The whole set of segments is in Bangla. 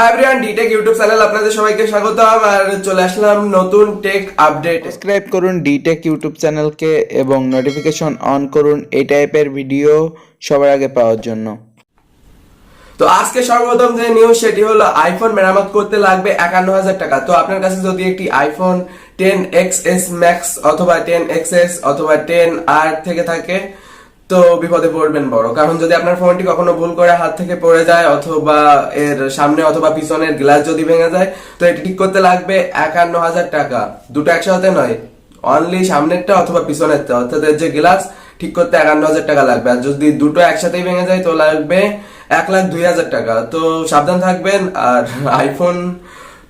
Hi everyone, detect YouTube channel আপনাদের সবাইকে স্বাগতম। আর চলে আসলাম নতুন টেক আপডেট। সাবস্ক্রাইব করুন ডিটেক ইউটিউব চ্যানেলকে এবং নোটিফিকেশন অন করুন এই টাইপের ভিডিও সবার আগে পাওয়ার জন্য। তো আজকে সর্বপ্রথম যে নিউজ সেটি হলো আইফোন মেরামত করতে লাগবে 51,000 টাকা। তো আপনার কাছে যদি একটি আইফোন 10XS ম্যাক্স অথবা 10XS অথবা 10R থেকে থাকে তো বিপদে পড়বেন বড়, কারণ যদি আপনার ফোনটি কখনো ভুল করে হাত থেকে পড়ে যায় অথবা এর সামনে অথবা পিছনের গ্লাস যদি ভেঙে যায় তো এটি ঠিক করতে লাগবে 51,000 টাকা। দুটো একসাথে নয়, অনলি সামনেরটা অথবা পিছনেরটা, অর্থাৎ এর যে গ্লাস ঠিক করতে 51,000 টাকা লাগবে। আর যদি দুটো একসাথেই ভেঙে যায় তো লাগবে 1,02,000 টাকা। তো সাবধান থাকবেন। আর আইফোন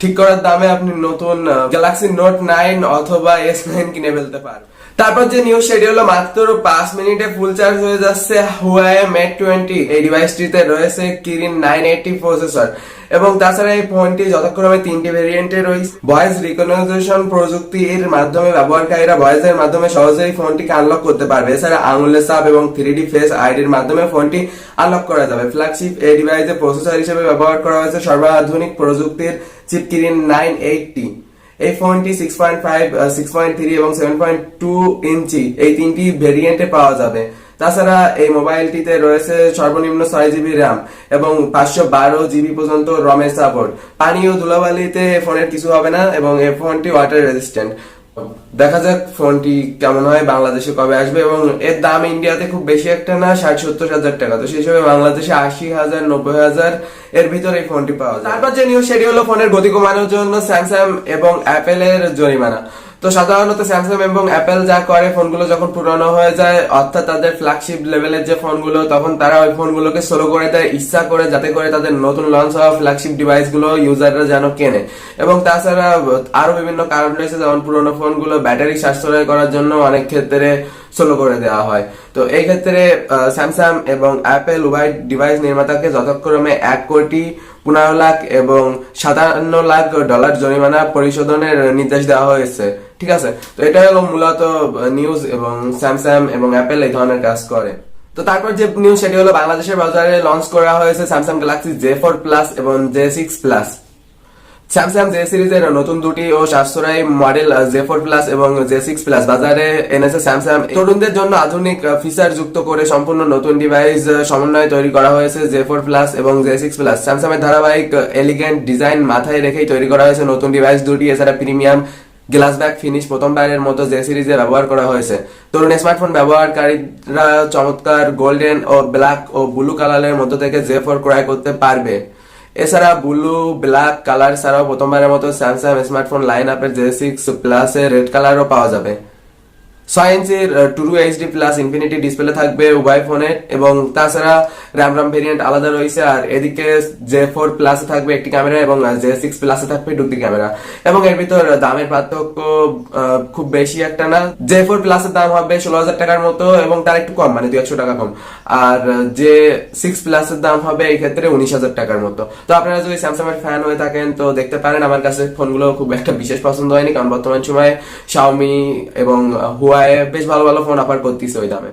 ঠিক করার দামে আপনি নতুন গ্যালাক্সি নোট 9 অথবা S9 কিনে ফেলতে পারেন। তারপর যে নিউজ সেটি হলো মাত্র 5 মিনিটে ফুল চার্জ হয়ে যাচ্ছে হুয়াওয়ে মেট 20। এই ডিভাইসটিতে রয়েছে কিরিন 980 প্রসেসর এবং তাছাড়া এই ফোনটি যথাক্রমে 3টি ভেরিয়েন্টে রয়েছে। ভয়েস রিকগনিশন প্রযুক্তির মাধ্যমে ব্যবহারকারীরা ভয়েসের মাধ্যমে সহজেই ফোনটিকে আনলক করতে পারবে। এছাড়া আঙুলের ছাপ এবং 3D ফেস আইডির মাধ্যমে ফোনটি আনলক করা যাবে। ফ্ল্যাগশিপ এই ডিভাইসে প্রসেসর হিসেবে ব্যবহার করা হয়েছে সর্বাধুনিক প্রযুক্তির চিপ কিরিন 980। এই ফোনটি 6.5, 6.3 এবং 7.2 ইঞ্চি এই তিনটি ভেরিয়েন্টে পাওয়া যাবে। তাছাড়া এই মোবাইলটিতে রয়েছে সর্বনিম্ন 6GB র্যাম এবং 512 জিবি পর্যন্ত রমের সাপোর্ট। পানি ও ধুলাবালিতে ফোনের কিছু হবে না এবং এই ফোনটি ওয়াটার রেজিস্ট্যান্ট। দেখা যাক ফোনটি কেমন হয়, বাংলাদেশে কবে আসবে এবং এর দাম ইন্ডিয়াতে খুব বেশি একটা না, 60-70 হাজার টাকা। তো সেই হিসেবে বাংলাদেশে 80,000, 90,000 এর ভিতরে এই ফোনটি পাওয়া যায়। তারপর যে নিউজ সেটি হলো ফোনের গতি কমানোর জন্য স্যামসাং এবং অ্যাপেলের জরিমানা। তো সাধারণত স্যামসাং এবং অ্যাপেল যা করে, ফোনগুলো যখন পুরনো হয়ে যায় অর্থাৎ তাদের ফ্ল্যাগশিপ লেভেলের যে ফোনগুলো, তখন তারা ওই ফোনগুলোকে স্লো করে দেয় ইচ্ছা করে, যাতে করে তাদের নতুন লঞ্চ হওয়া ফ্ল্যাগশিপ ডিভাইসগুলো ইউজাররা যেন কেনে। এবং তাছাড়া আরো বিভিন্ন কারণ রয়েছে, যেমন পুরনো ফোনগুলো ব্যাটারি সাশ্রয় করার জন্য অনেক ক্ষেত্রে স্লো করে দেওয়া হয়। তো এই ক্ষেত্রে স্যামসাং এবং অ্যাপেল উভয় ডিভাইস নির্মাতাকে যথাক্রমে 1,15,00,000 এবং $57,00,000 জরিমানা পরিশোধনের নির্দেশ দেওয়া হয়েছে। ঠিক আছে, তো এটা হলো মূলত নিউজ এবং স্যামসাং এবং অ্যাপেল এই ধরনের কাজ করে। তো তারপর যে নিউজ সেটি হলো বাংলাদেশের বাজারে লঞ্চ করা হয়েছে স্যামসাং গ্যালাক্সি J4 প্লাস এবং J6 প্লাস। স্যামসাং জে সিরিজের নতুন দুটি ও সাশ্রয়ী মডেল J4 প্লাস এবং J6 প্লাস বাজারে এনেছে স্যামসাং। তরুণদের জন্য আধুনিক ফিচার যুক্ত করে সম্পূর্ণ নতুন ডিভাইস সমন্বয়ে তৈরি করা হয়েছে J4 প্লাস এবং J6 প্লাস। স্যামসাং এর ধারাবাহিক এলিগেন্ট ডিজাইন মাথায় রেখেই তৈরি করা হয়েছে নতুন ডিভাইস দুটি। এছাড়া প্রিমিয়াম গ্লাস ব্যাক ফিনিশ প্রথমবারের মতো জে সিরিজে ব্যবহার করা হয়েছে। তরুণ স্মার্টফোন ব্যবহারকারীরা চমৎকার গোল্ডেন ও ব্ল্যাক ও ব্লু কালারের মধ্য থেকে J4 ক্রয় করতে পারবে। এছাড়া ব্লু ব্ল্যাক কালার ছাড়াও প্রথমবারের মতো স্যামসাং স্মার্টফোন লাইন আপের J6 প্লাস এর রেড কালারও পাওয়া যাবে। 6 ইঞ্চির True HD plus infinity display থাকবে উভয় ফোনে এবং তাছাড়া র্যাম ভেরিয়েন্ট আলাদা রয়েছে। আর এদিকে J4 প্লাসে থাকবে একটি ক্যামেরা এবং J6 প্লাসে থাকবে দুটি ক্যামেরা এবং এর ভিতর দামের পার্থক্য খুব বেশি একটা না। J4 প্লাসের দাম হবে 16,000 টাকার মতো এবং তার একটু কম, মানে 200 টাকা কম। আর J6 প্লাসের দাম হবে এই ক্ষেত্রে 19,000 টাকার মতো। তো আপনারা যদি স্যামসাং এর ফ্যান হয়ে থাকেন তো দেখতে পারেন। আমার কাছে ফোনগুলো খুব একটা বিশেষ পছন্দ হয়নি, কারণ বর্তমান সময়ে Xiaomi এবং হুয়াওয়ে বেশ ভালো ভালো ফোন অফার করতেছে ওই দামে।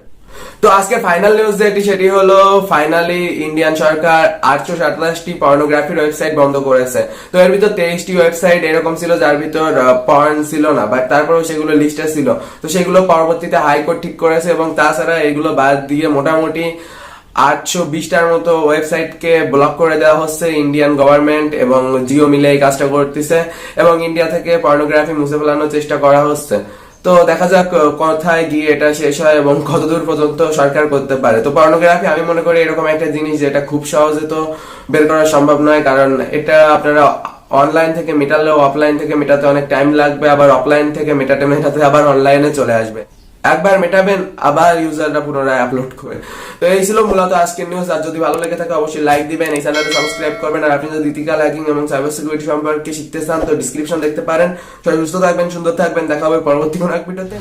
তো আজকে ফাইনাল নিউজ যেটি সেটি হলো ফাইনালি ইন্ডিয়ান সরকার 827টি পর্নোগ্রাফির ওয়েবসাইট বন্ধ করেছে। তো এর ভিতর 23টি ওয়েবসাইট এরকম ছিল যার ভিতর পর্ন ছিল না, বাট তারপরেও সেগুলো লিস্টে ছিল। তো সেগুলো পরবর্তীতে হাইকোর্ট ঠিক করেছে এবং তাছাড়া এগুলো বাদ দিয়ে মোটামুটি 820টার মতো ওয়েবসাইটকে ব্লক করে দেওয়া হচ্ছে। ইন্ডিয়ান গভর্নমেন্ট এবং জিও মিলে এই কাজটা করতেছে এবং ইন্ডিয়া থেকে পর্নোগ্রাফি মুছে ফেলানোর চেষ্টা করা হচ্ছে। তো দেখা যাক কোথায় গিয়ে এটা শেষ হয় এবং কতদূর পর্যন্ত সরকার করতে পারে। তো পর্নোগ্রাফি আমি মনে করি এরকম একটা জিনিস যেটা খুব সহজে তো বের করা সম্ভব নয়, কারণ এটা আপনারা অনলাইন থেকে মেটালেও অফলাইন থেকে মেটাতে অনেক টাইম লাগবে, আবার অফলাইন থেকে মেটাতে আবার অনলাইনে চলে আসবে। একবার মেটাবেন আবার ইউজাররা পুনরায় আপলোড করে। তো এই ছিল মূলত আজকের নিউজ। আর যদি ভালো লেগে থাকে অবশ্যই লাইক দিবেন, এই চ্যানেলটা সাবস্ক্রাইব করবেন। আর আপনি যদি ইথিক্যাল হ্যাকিং এবং সাইবার সিকিউরিটি সম্পর্কে শিখতে চান তো ডেসক্রিপশন দেখতে পারেন। সবাই সুস্থ থাকবেন, সুন্দর থাকবেন, দেখা হবে পরবর্তী কোনো এক ভিডিওতে।